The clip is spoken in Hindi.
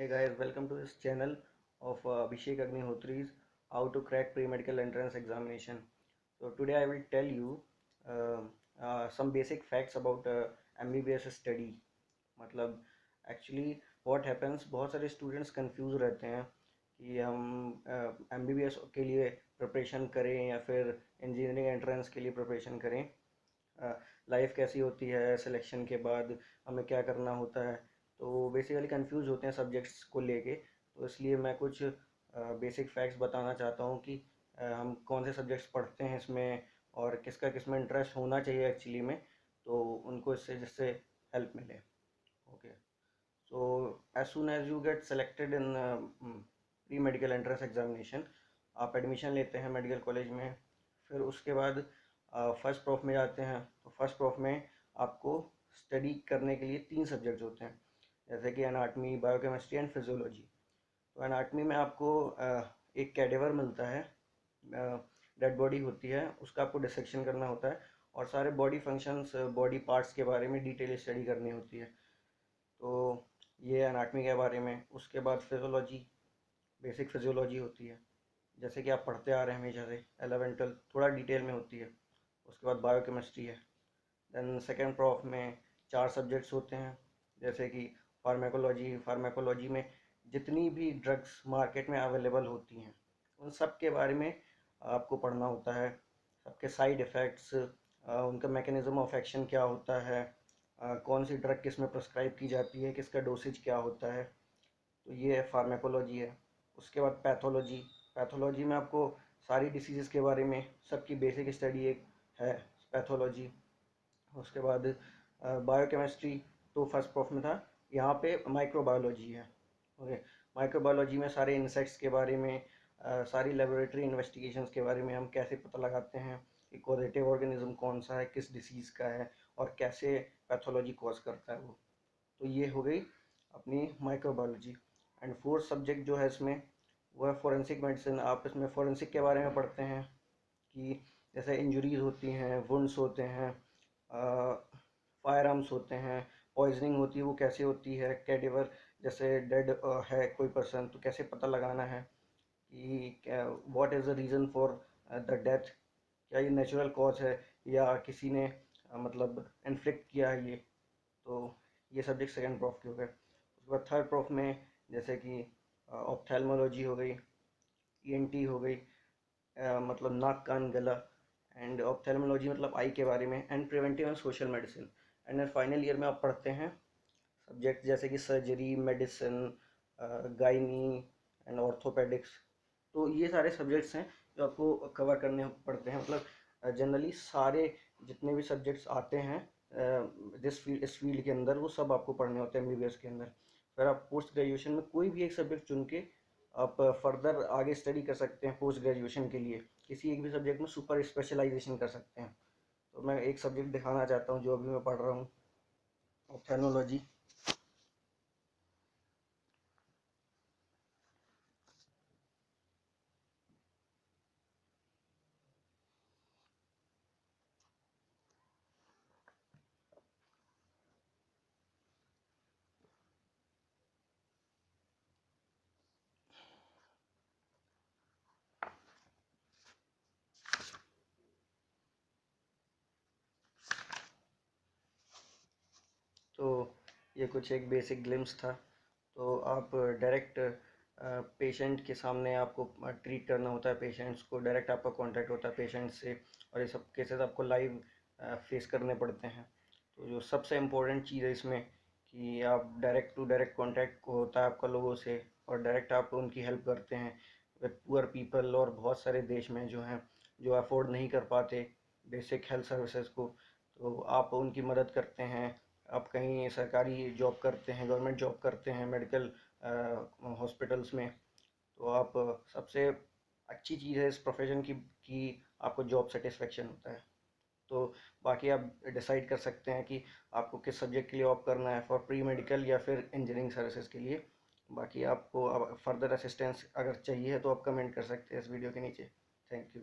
Hey guys, welcome to this channel of Abhishek Agnihotri's How to Crack Pre-Medical Entrance Examination. So today I will tell you uh, some basic facts about MBBS study. मतलब एक्चुअली व्हाट हैपेंस, बहुत सारे स्टूडेंट्स कंफ्यूज रहते हैं कि हम MBBS के लिए प्रिपरेशन करें या फिर इंजीनियरिंग एंट्रेंस के लिए प्रिपरेशन करें। लाइफ कैसी होती है सिलेक्शन के बाद, हमें क्या करना होता है। तो बेसिकली कंफ्यूज होते हैं सब्जेक्ट्स को लेके। तो इसलिए मैं कुछ बेसिक फैक्ट्स बताना चाहता हूँ कि हम कौन से सब्जेक्ट्स पढ़ते हैं इसमें और किसका किस में इंटरेस्ट होना चाहिए एक्चुअली में, तो उनको इससे जिससे हेल्प मिले। Okay, so as soon as you get selected in pre medical entrance examination, आप एडमिशन लेते हैं मेडिकल कॉलेज में। फिर उसके बाद फर्स्ट प्रॉफ में जाते हैं। तो फर्स्ट प्रॉफ में आपको स्टडी करने के लिए 3 सब्जेक्ट्स होते हैं, जैसे कि एनाटमी, बायोकेमिस्ट्री एंड फिजियोलॉजी। तो एनाटमी में आपको एक कैडेवर मिलता है, डेड बॉडी होती है, उसका आपको डिसेक्शन करना होता है और सारे बॉडी फंक्शंस, बॉडी पार्ट्स के बारे में डिटेल स्टडी करनी होती है। तो ये एनाटमी के बारे में। उसके बाद फिजियोलॉजी, बेसिक फिजियोलॉजी होती है, जैसे कि आप पढ़ते आ रहे हैं हमेशा से, 11 12 थोड़ा डिटेल में होती है। उसके बाद बायोकेमिस्ट्री है। देन सेकेंड प्रॉफ में 4 सब्जेक्ट्स होते हैं, जैसे कि फार्मेकोलॉजी। फार्मेकोलॉजी में जितनी भी ड्रग्स मार्केट में अवेलेबल होती हैं उन सब के बारे में आपको पढ़ना होता है। सबके साइड इफ़ेक्ट्स, उनका मैकेनिज़्म ऑफ एक्शन क्या होता है, कौन सी ड्रग किस में प्रिस्क्राइब की जाती है, किसका डोसेज क्या होता है। तो ये फार्मेकोलॉजी है। उसके बाद पैथोलॉजी। पैथोलॉजी में आपको सारी डिसीज़ के बारे में सबकी बेसिक स्टडी एक है, पैथोलॉजी। उसके बाद बायोकेमिस्ट्री तो फर्स्ट प्रॉफ में था, यहाँ पे माइक्रोबायोलॉजी है। ओके, माइक्रोबायोलॉजी में सारे इंसेक्ट्स के बारे में, सारी लेबोरेटरी इन्वेस्टिगेशंस के बारे में, हम कैसे पता लगाते हैं कि कॉजेटिव ऑर्गेनिज्म कौन सा है, किस डिसीज़ का है और कैसे पैथोलॉजी कॉज करता है वो। तो ये हो गई अपनी माइक्रोबायोलॉजी। एंड फोर्थ सब्जेक्ट जो है इसमें वो है फॉरेंसिक मेडिसिन। आप इसमें फॉरेंसिक के बारे में पढ़ते हैं कि जैसे इंजरीज होती हैं, वुंड्स होते हैं, फायर आर्म्स होते हैं, पॉइजनिंग होती है वो कैसे होती है, कैडेवर जैसे डेड है कोई पर्सन तो कैसे पता लगाना है कि what is the reason for the death, क्या ये नेचुरल कॉज है या किसी ने मतलब इन्फ्लिक्ट किया है ये। तो ये सब्जेक्ट सेकेंड प्रॉफ के हो गए। उसके बाद थर्ड प्रॉफ में जैसे कि ऑप्थेल्मोलॉजी हो गई, ईएनटी हो गई, मतलब नाक कान गला, एंड ऑप्थेल्मोलॉजी मतलब आई के बारे में, and preventive and social medicine. And then final year में आप पढ़ते हैं सब्जेक्ट जैसे कि surgery, medicine, gynae and orthopaedics. तो ये सारे सब्जेक्ट्स हैं जो आपको कवर करने पड़ते हैं। मतलब जनरली सारे जितने भी सब्जेक्ट्स आते हैं इस फील्ड के अंदर वो सब आपको पढ़ने होते हैं एमबीबीएस के अंदर। फिर आप पोस्ट ग्रेजुएशन में कोई भी एक सब्जेक्ट चुन के आप फर्दर आगे स्टडी कर सकते हैं। पोस्ट ग्रेजुएशन के लिए किसी एक भी सब्जेक्ट में सुपर स्पेशलाइजेशन कर सकते हैं। तो मैं एक सब्जेक्ट दिखाना चाहता हूँ जो अभी मैं पढ़ रहा हूँ, ऑप्थेल्मोलॉजी। तो ये कुछ एक बेसिक ग्लिम्स था। तो आप डायरेक्ट पेशेंट के सामने आपको ट्रीट करना होता है, पेशेंट्स को डायरेक्ट आपका कांटेक्ट होता है पेशेंट से, और ये सब केसेस आपको लाइव फेस करने पड़ते हैं। तो जो सबसे इम्पोर्टेंट चीज़ है इसमें कि आप डायरेक्ट टू डायरेक्ट कांटेक्ट होता है आपका लोगों से, और डायरेक्ट आप उनकी हेल्प करते हैं विद पुअर पीपल। और बहुत सारे देश में जो हैं जो अफोर्ड नहीं कर पाते बेसिक हेल्थ सर्विसेज को, तो आप उनकी मदद करते हैं। आप कहीं सरकारी जॉब करते हैं, गवर्नमेंट जॉब करते हैं मेडिकल हॉस्पिटल्स में, तो आप सबसे अच्छी चीज़ है इस प्रोफेशन की कि आपको जॉब सेटिस्फेक्शन होता है। तो बाकी आप डिसाइड कर सकते हैं कि आपको किस सब्जेक्ट के लिए ऑप्ट करना है, फॉर प्री मेडिकल या फिर इंजीनियरिंग सर्विसेज के लिए। बाकी आपको फर्दर असिस्टेंस अगर चाहिए तो आप कमेंट कर सकते हैं इस वीडियो के नीचे। Thank you.